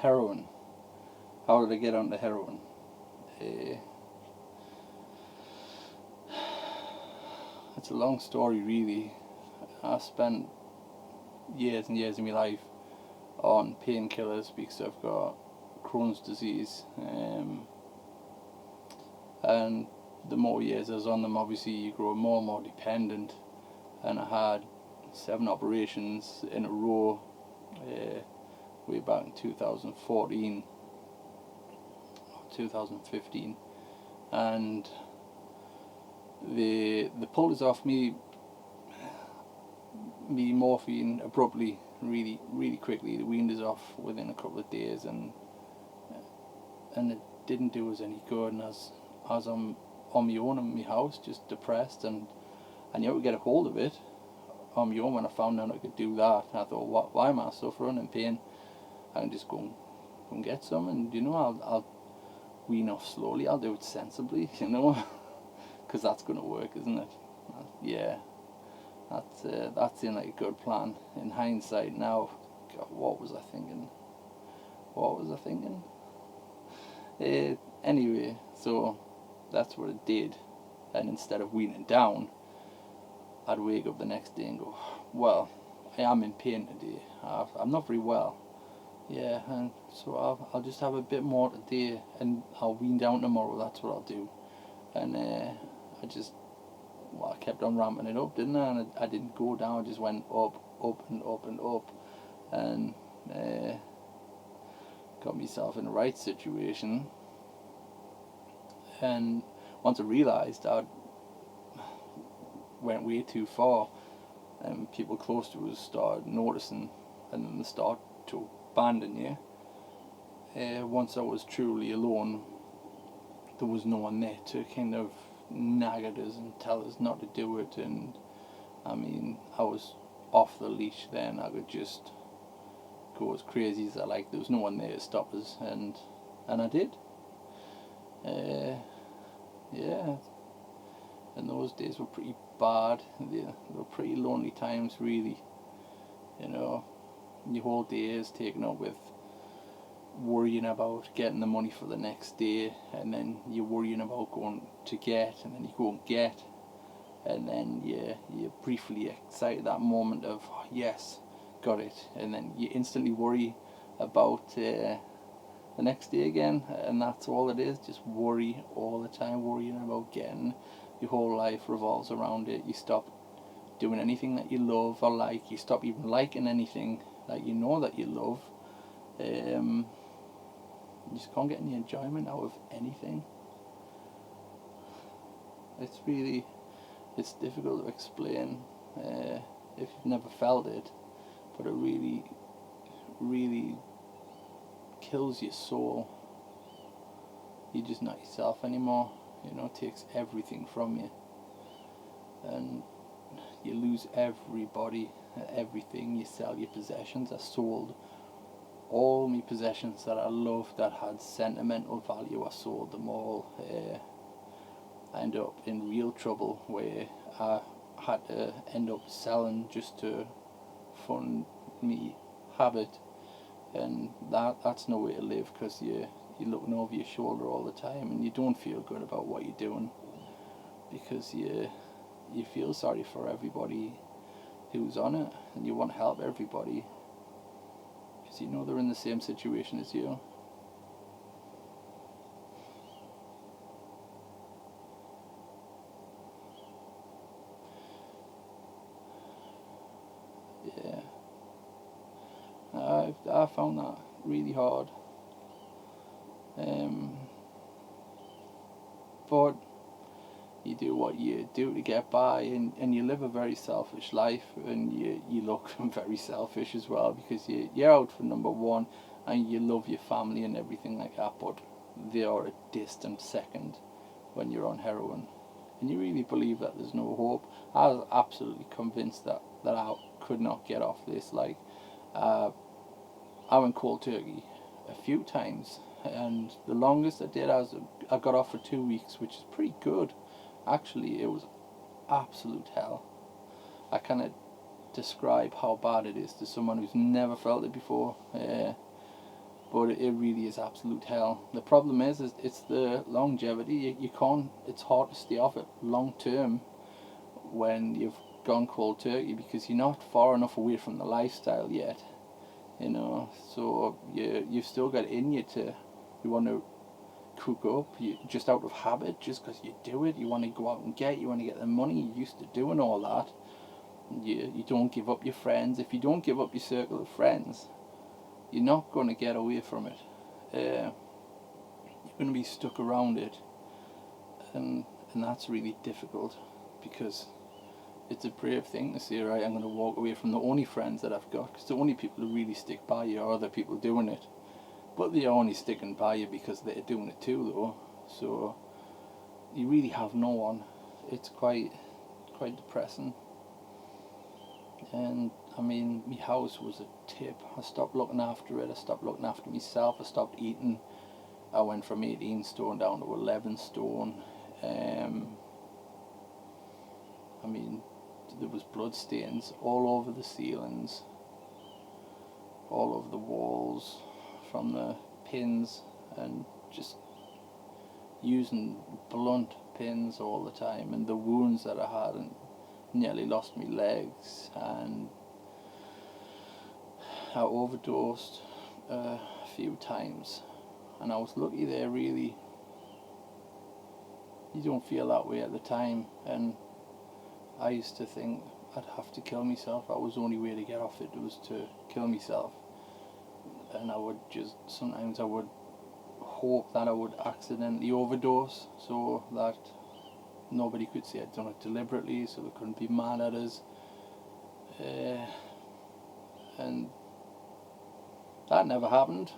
heroin. How did I get onto heroin? It's a long story, really. I spent years and years of my life on painkillers because I've got Crohn's disease, and the more years I was on them, obviously you grow more and more dependent. And I had 7 operations in a row, way back in 2014 or 2015, and they pulled us off me morphine abruptly, really quickly. They weaned us off within a couple of days, and it didn't do us any good. And as I'm on my own in my house, just depressed, and I knew I would get a hold of it on my own when I found out I could do that. And I thought, why am I suffering and pain? I can just go and get some, and I'll wean off slowly. I'll do it sensibly, because that's going to work, isn't it? Yeah, that seemed like a good plan. In hindsight now, God, what was I thinking? Anyway, so that's what it did. And instead of weaning down, I'd wake up the next day and go, well, I am in pain today. I'm not very well. Yeah, and so I'll just have a bit more today, and I'll wean down tomorrow. That's what I'll do. And I kept on ramping it up, didn't I? And I didn't go down. I just went up and up and up, and got myself in the right situation. And once I realised I went way too far, and people close to us started noticing, and then they start to abandon you. Once I was truly alone, there was no one there to kind of nag at us and tell us not to do it. And I mean, I was off the leash then. I could just go as crazy as I liked. There was no one there to stop us, and I did. Yeah, and those days were pretty bad. They were pretty lonely times, really. Your whole day is taken up with worrying about getting the money for the next day, and then you're worrying about going to get, and then you go and get, and then you're briefly excited that moment of, oh, yes, got it, and then you instantly worry about the next day again, and that's all it is, just worry all the time, worrying about getting. Your whole life revolves around it. You stop doing anything that you love or like. You stop even liking anything that you know that you love. You just can't get any enjoyment out of anything. It's difficult to explain if you've never felt it, but it really, really kills your soul. You're just not yourself anymore. It takes everything from you, and you lose everybody, everything. You sell your possessions. I sold all my possessions that I loved that had sentimental value. I sold them all. I ended up in real trouble where I had to end up selling just to fund me habit, and that's no way to live, because you're looking over your shoulder all the time, and you don't feel good about what you're doing, because you feel sorry for everybody who's on it, and you want to help everybody because they're in the same situation as you. Yeah, I found that really hard. But you do what you do to get by, and you live a very selfish life, and you look very selfish as well, because you're out for number one, and you love your family and everything like that, but they are a distant second when you're on heroin, and you really believe that there's no hope. I was absolutely convinced that I could not get off this. Like, I went cold turkey a few times, and the longest I did, I got off for 2 weeks, which is pretty good. Actually, it was absolute hell. I cannot describe how bad it is to someone who's never felt it before. but it really is absolute hell. The problem is it's the longevity. You can't. It's hard to stay off it long term when you've gone cold turkey, because you're not far enough away from the lifestyle yet. So you've still got it in you to, you want to cook up, you just out of habit, just because you do it. You want to go out and you want to get the money. You're used to doing all that. You don't give up your friends. If you don't give up your circle of friends, you're not going to get away from it. You're going to be stuck around it, and that's really difficult, because it's a brave thing to say, right, I'm going to walk away from the only friends that I've got, because the only people who really stick by you are other people doing it. But they're only sticking by you because they're doing it too, though. So you really have no one. It's quite depressing. And I mean, my house was a tip. I stopped looking after it. I stopped looking after myself. I stopped eating. I went from 18 stone down to 11 stone. I mean, there was blood stains all over the ceilings, all over the walls, from the pins, and just using blunt pins all the time, and the wounds that I had, and nearly lost my legs, and I overdosed a few times, and I was lucky there, really. You don't feel that way at the time, and I used to think I'd have to kill myself. That was the only way to get off it, was to kill myself. And sometimes I would hope that I would accidentally overdose, so that nobody could say I'd done it deliberately, so they couldn't be mad at us. And that never happened.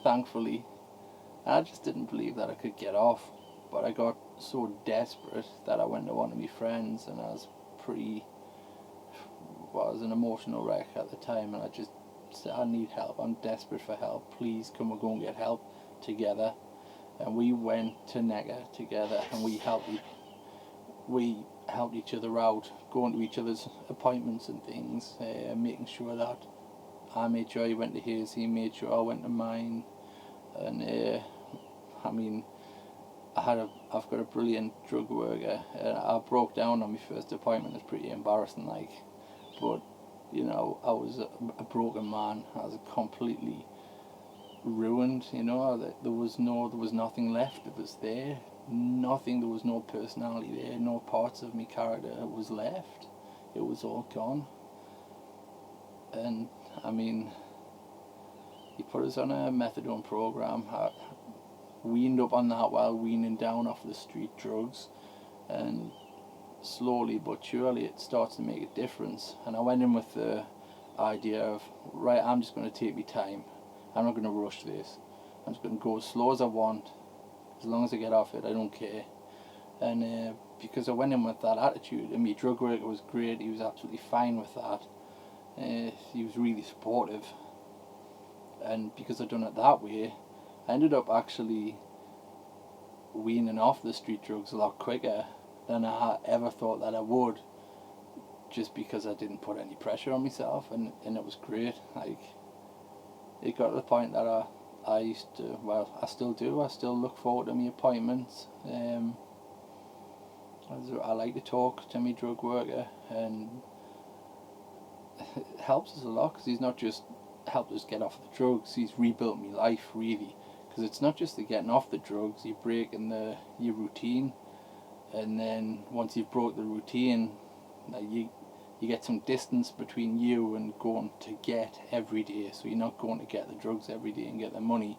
Thankfully. I just didn't believe that I could get off, but I got so desperate that I went to one of my friends, and I was an emotional wreck at the time, and I just said, I need help, I'm desperate for help, please come and go and get help together. And we went to Necker together, and we helped each other out, going to each other's appointments and things, making sure that I made sure he went to his, he made sure I went to mine. And I mean, I've got a brilliant drug worker. I broke down on my first appointment. It's pretty embarrassing, like, but I was a broken man. I was completely ruined. There was nothing left that was there. Nothing. There was no personality there. No parts of my character was left. It was all gone. And I mean, he put us on a methadone program. I weaned up on that while weaning down off the street drugs, and slowly but surely it starts to make a difference. And I went in with the idea of, right, I'm just going to take my time. I'm not going to rush this. I'm just going to go as slow as I want. As long as I get off it, I don't care. And because I went in with that attitude, and my drug worker was great, he was absolutely fine with that. He was really supportive. And because I'd done it that way, I ended up actually weaning off the street drugs a lot quicker than I ever thought that I would, just because I didn't put any pressure on myself, and it was great. Like, it got to the point that I used to, well, I still do, I still look forward to my appointments. I like to talk to my drug worker, and it helps us a lot, because he's not just helped us get off the drugs, he's rebuilt my life, really. Because it's not just the getting off the drugs, you're breaking your routine, and then once you've broke the routine, you get some distance between you and going to get every day, so you're not going to get the drugs every day and get the money.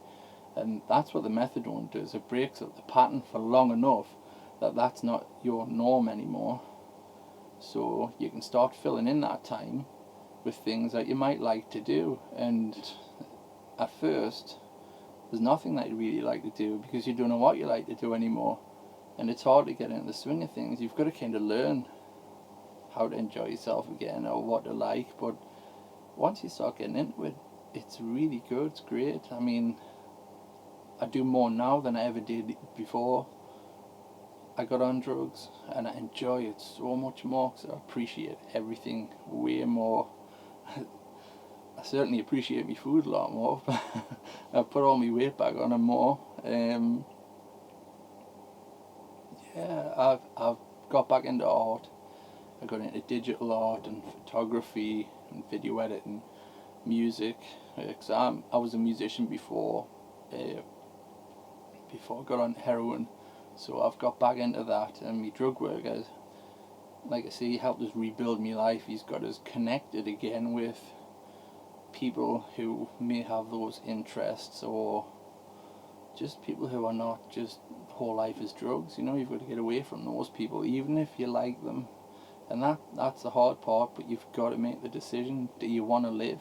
And that's what the methadone does. It breaks up the pattern for long enough that that's not your norm anymore, so you can start filling in that time with things that you might like to do. And at first there's nothing that you really like to do, because you don't know what you like to do anymore, and it's hard to get into the swing of things. You've got to kind of learn how to enjoy yourself again, or what to like. But once you start getting into it, it's really good, it's great. I mean, I do more now than I ever did before I got on drugs, and I enjoy it so much more, because I appreciate everything way more. I certainly appreciate my food a lot more. I've put all my weight back on and more. Yeah, I've got back into art. I got into digital art and photography and video editing, music. Cause I was a musician before I got on heroin, so I've got back into that. And my drug work, like I say, he helped us rebuild my life. He's got us connected again with people who may have those interests, or just people who are not just whole life is drugs. You've got to get away from those people, even if you like them. And that's the hard part, but you've got to make the decision, do you want to live?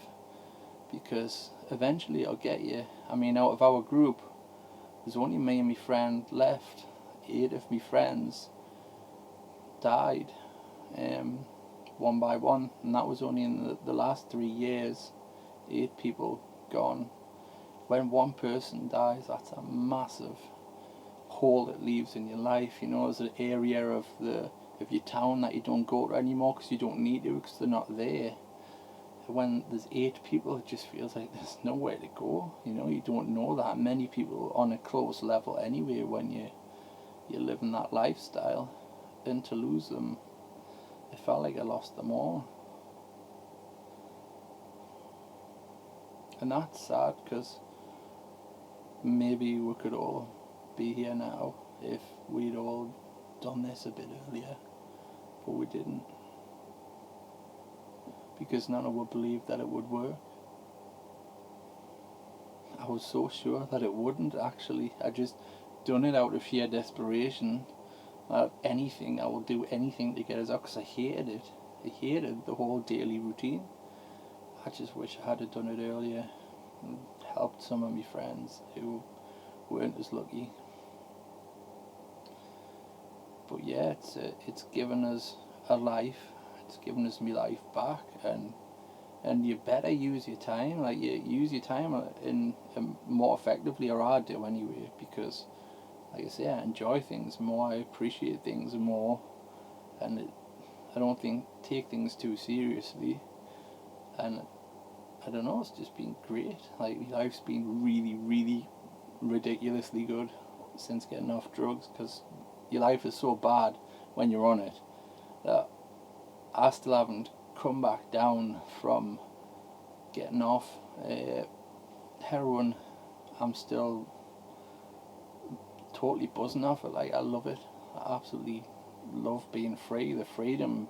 Because eventually it'll get you. I mean, out of our group, there's only me and my friend left. 8 of my friends died, one by one, and that was only in the last 3 years. 8 people gone. When one person dies, that's a massive hole it leaves in your life. There's an area of your town that you don't go to anymore because you don't need to, because they're not there. When there's 8 people, it just feels like there's nowhere to go. You don't know that many people on a close level anyway when you're living that lifestyle. And to lose them, it felt like I lost them all. And that's sad, because maybe we could all be here now if we'd all done this a bit earlier, but we didn't, because none of us believed that it would work. I was so sure that it wouldn't, actually. I just done it out of sheer desperation. I will do anything to get us out, because I hated it. I hated the whole daily routine. I just wish I had done it earlier and helped some of my friends who weren't as lucky. But yeah, it's given us a life. It's given us my life back, and you better use your time. Like, you use your time in more effectively, or I do anyway, because, like I say, I enjoy things more. I appreciate things more, and I don't take things too seriously. And I don't know, it's just been great. Like, my life's been really, really ridiculously good since getting off drugs, because your life is so bad when you're on it that I still haven't come back down from getting off heroin. I'm still totally buzzing off it. Like, I love it. I absolutely love being free. The freedom,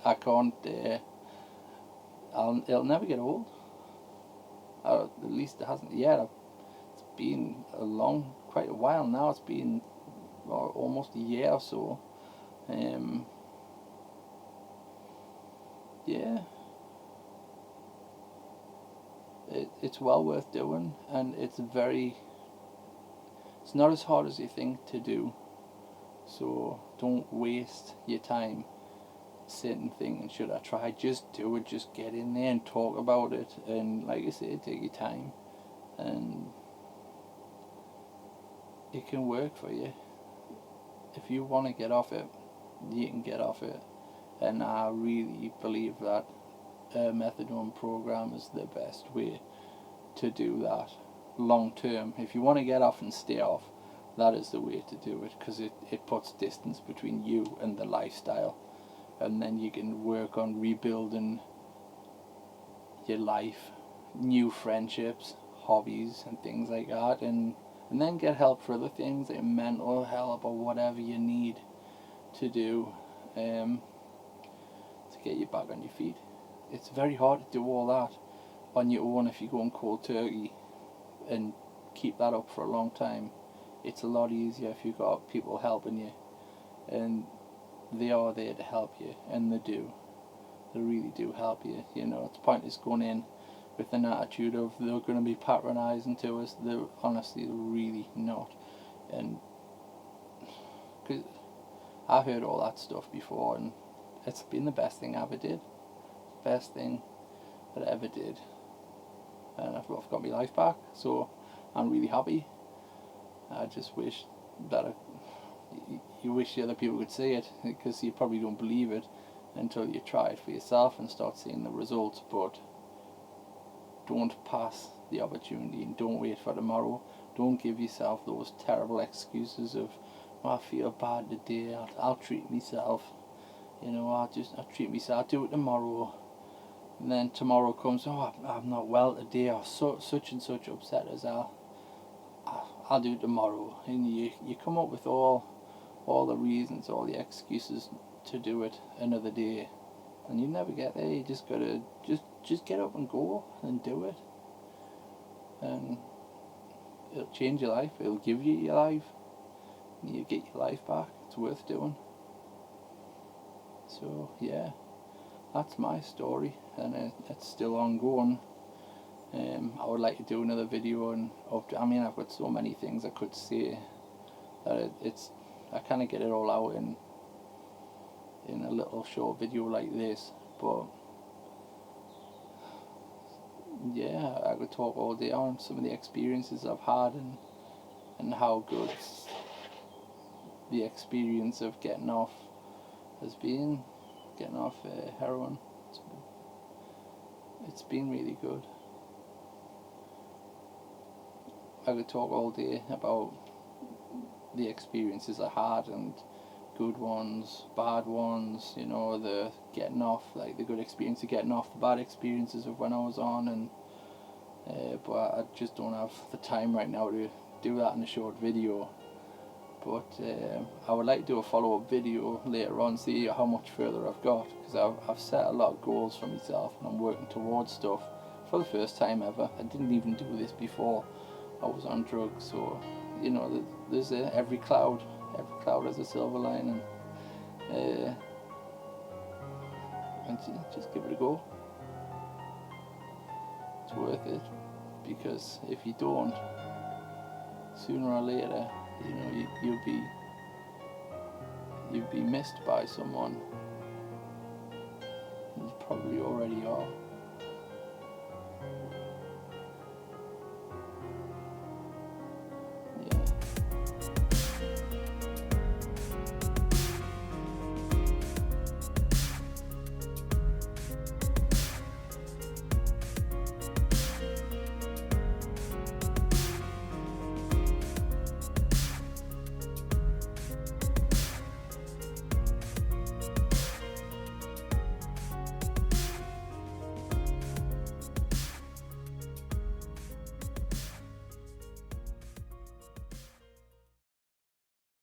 I can't. It'll never get old. At least it hasn't yet. It's been quite a while now. It's been almost a year or so. Yeah. It's well worth doing, and it's not as hard as you think to do. So don't waste your time sitting thinking, should I try? Just do it. Just get in there and talk about it, and like I say, take your time, and it can work for you. If you want to get off it, you can get off it. And I really believe that a methadone program is the best way to do that long term. If you want to get off and stay off, that is the way to do it, because it puts distance between you and the lifestyle, and then you can work on rebuilding your life, new friendships, hobbies and things like that, and then get help for other things like mental help or whatever you need to do to get you back on your feet. It's very hard to do all that on your own if you go on cold turkey and keep that up for a long time. It's a lot easier if you've got people helping you, and they are there to help you, and they really do help you. It's pointless going in with an attitude of they're going to be patronising to us. They're really not. And cause I heard all that stuff before, and it's been the best thing I ever did. Best thing that I ever did. And I've got my life back, so I'm really happy. I just wish that you wish the other people could see it, because you probably don't believe it until you try it for yourself and start seeing the results. But don't pass the opportunity and don't wait for tomorrow. Don't give yourself those terrible excuses of, oh, I feel bad today, I'll treat myself, you know, I'll treat myself, I'll do it tomorrow. And then tomorrow comes, oh, I'm not well today, or such and such upset as I'll do it tomorrow. And you come up with all the reasons, all the excuses to do it another day. And you never get there. You just gotta just get up and go and do it. And it'll change your life. It'll give you your life. And you get your life back. It's worth doing. So yeah, that's my story, and it's still ongoing. I would like to do another video, and I mean, I've got so many things I could say that I kind of get it all out in a little short video like this. But yeah, I could talk all day on some of the experiences I've had and how good the experience of getting off has been. Getting off heroin, it's been really good. I could talk all day about the experiences I had, and good ones, bad ones, you know, the getting off, like the good experience of getting off, the bad experiences of when I was on, and but I just don't have the time right now to do that in a short video. But I would like to do a follow-up video later on, see how much further I've got, because I've set a lot of goals for myself and I'm working towards stuff for the first time ever. I didn't even do this before I was on drugs, so you know, there's every cloud has a silver lining, and just give it a go. It's worth it, because if you don't, sooner or later, you know, you'll be missed by someone. You probably already are.